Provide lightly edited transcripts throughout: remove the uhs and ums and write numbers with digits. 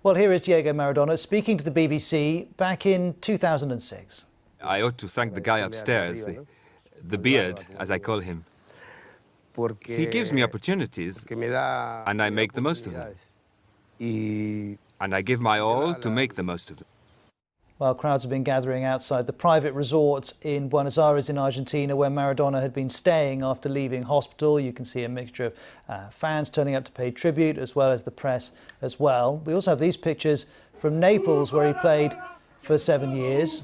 Well, here is Dieago Maradona speaking to the BBC back in 2006. I ought to thank the guy upstairs, the beard, as I call him. He gives me opportunities, and I make the most of them. And I give my all to make the most of them. Well, crowds have been gathering outside the private resort in Buenos Aires in Argentina, where Maradona had been staying after leaving hospital. You can see a mixture of fans turning up to pay tribute, as well as the press as well. We also have these pictures from Naples, where he played for 7 years.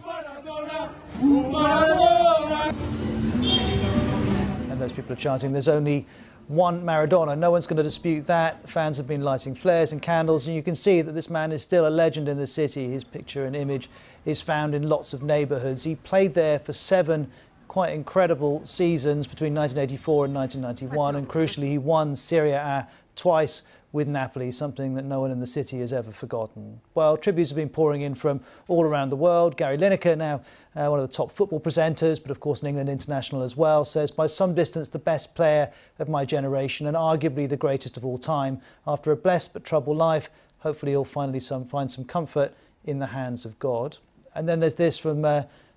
And those people are chanting, "There's only one Maradona." No one's going to dispute that. Fans have been lighting flares and candles, and you can see that this man is still a legend in the city. His picture and image is found in lots of neighbourhoods. He played there for 7 quite incredible seasons between 1984 and 1991, and crucially he won Serie A twice with Napoli, something that no one in the city has ever forgotten. Well, tributes have been pouring in from all around the world. Gary Lineker, now one of the top football presenters, but of course an England international as well, says by some distance the best player of my generation and arguably the greatest of all time. After a blessed but troubled life, hopefully he'll finally find some comfort in the hands of God. And then there's this from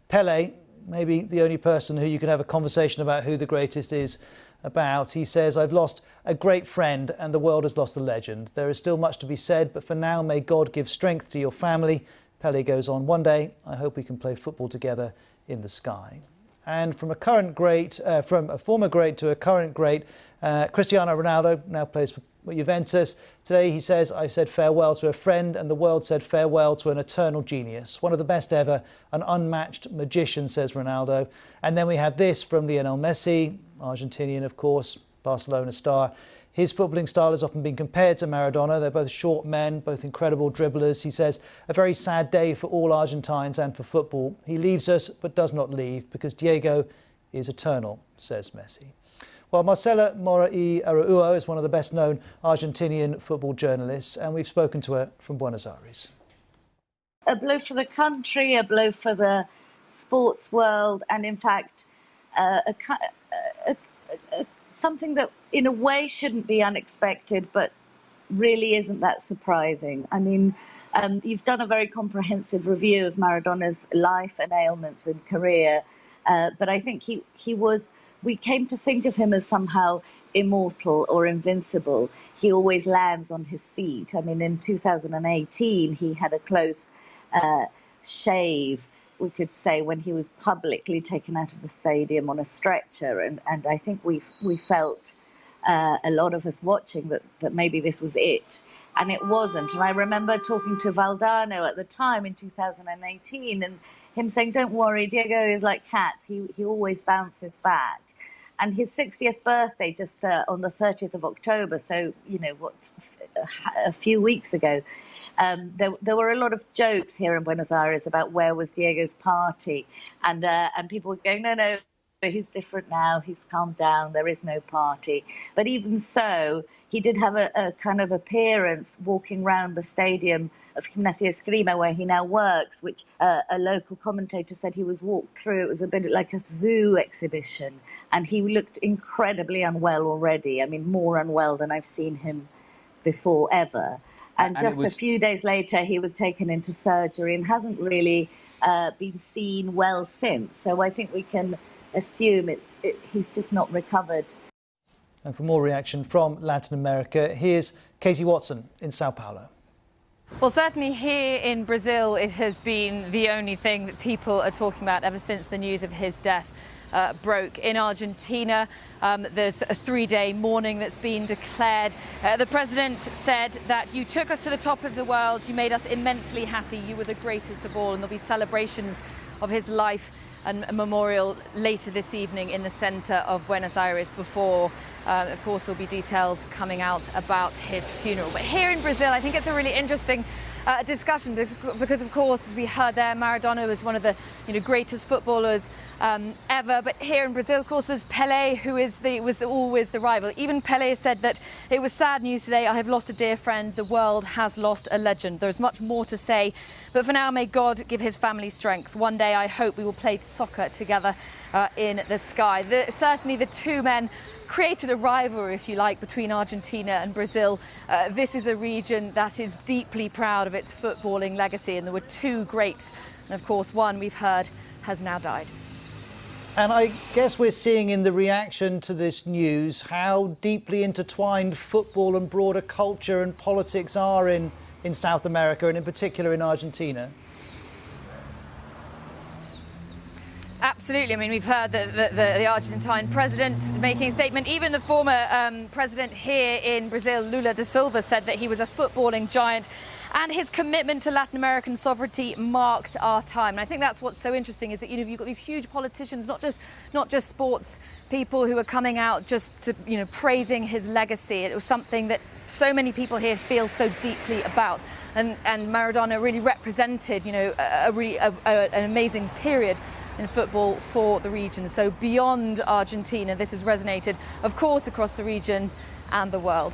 Pelé, maybe the only person who you can have a conversation about who the greatest is about. He says, "I've lost a great friend and the world has lost a legend. There is still much to be said, but for now, may God give strength to your family." Pelé goes on, "One day, I hope we can play football together in the sky." And from a former great to a current great, Cristiano Ronaldo now plays for Juventus. Today he says, "I've said farewell to a friend and the world said farewell to an eternal genius. One of the best ever, an unmatched magician," says Ronaldo. And then we have this from Lionel Messi, Argentinian of course, Barcelona star. His footballing style has often been compared to Maradona. They're both short men, both incredible dribblers. He says, "A very sad day for all Argentines and for football. He leaves us but does not leave because Diego is eternal," says Messi. Well, Marcela Mora y Araujo is one of the best-known Argentinian football journalists, and we've spoken to her from Buenos Aires. A blow for the country, a blow for the sports world, and in fact, something that in a way shouldn't be unexpected, but really isn't that surprising. I mean, you've done a very comprehensive review of Maradona's life and ailments and career, but I think we came to think of him as somehow immortal or invincible. He always lands on his feet. I mean, in 2018, he had a close shave, we could say, when he was publicly taken out of the stadium on a stretcher. And I think we felt, a lot of us watching, that maybe this was it. And it wasn't. And I remember talking to Valdano at the time in 2018 and him saying, "Don't worry, Diego is like cats. He always bounces back." And his 60th birthday just on the 30th of October, so, you know, a few weeks ago, there were a lot of jokes here in Buenos Aires about where was Diego's party. And people were going, no, he's different now, he's calmed down, there is no party. But even so, he did have a kind of appearance walking around the stadium of Gimnasia Esgrima, where he now works, which a local commentator said he was walked through. It was a bit like a zoo exhibition, and he looked incredibly unwell already. I mean, more unwell than I've seen him before ever. And just a few days later, he was taken into surgery and hasn't really been seen well since. So I think we can assume he's just not recovered. And for more reaction from Latin America, here's Katie Watson in Sao Paulo. Well, certainly here in Brazil, it has been the only thing that people are talking about ever since the news of his death broke. In Argentina, there's a 3-day mourning that's been declared. The president said that you took us to the top of the world, you made us immensely happy, you were the greatest of all, and there'll be celebrations of his life and a memorial later this evening in the centre of Buenos Aires before, of course, there'll be details coming out about his funeral. But here in Brazil, I think it's a really interesting discussion because, of course, as we heard there, Maradona was one of the greatest footballers ever. But here in Brazil, of course, there's Pelé, who was always the rival. Even Pelé said that it was sad news today. I have lost a dear friend. The world has lost a legend. There's much more to say. But for now, may God give his family strength. One day, I hope we will play soccer together in the sky. Certainly the two men created a rivalry, if you like, between Argentina and Brazil. This is a region that is deeply proud of its footballing legacy, and there were two greats. And of course, one we've heard has now died. And I guess we're seeing in the reaction to this news how deeply intertwined football and broader culture and politics are in South America, and in particular in Argentina. Absolutely. I mean, we've heard the Argentine president making a statement. Even the former president here in Brazil, Lula da Silva, said that he was a footballing giant, and his commitment to Latin American sovereignty marked our time. And I think that's what's so interesting, is that, you know, you've got these huge politicians, not just sports people, who are coming out just to, you know, praising his legacy. It was something that so many people here feel so deeply about. And Maradona really represented, you know, an amazing period in football for the region. So beyond Argentina, this has resonated, of course, across the region and the world.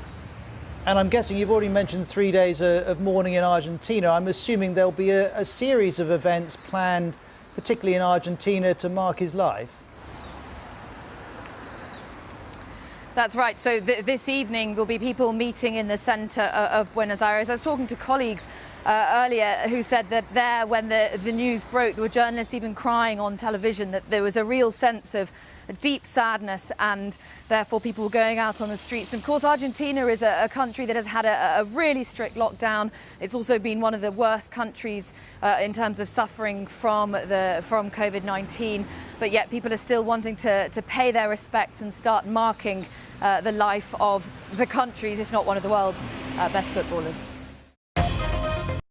And I'm guessing you've already mentioned 3 days of mourning in Argentina. I'm assuming there'll be a series of events planned, particularly in Argentina, to mark his life. That's right. So this evening there'll be people meeting in the centre of Buenos Aires. I was talking to colleagues earlier who said that when the news broke, there were journalists even crying on television, that there was a real sense of deep sadness, and therefore people were going out on the streets. And of course, Argentina is a country that has had a really strict lockdown. It's also been one of the worst countries in terms of suffering from COVID-19. But yet people are still wanting to pay their respects and start marking the life of the country's, if not one of the world's, best footballers.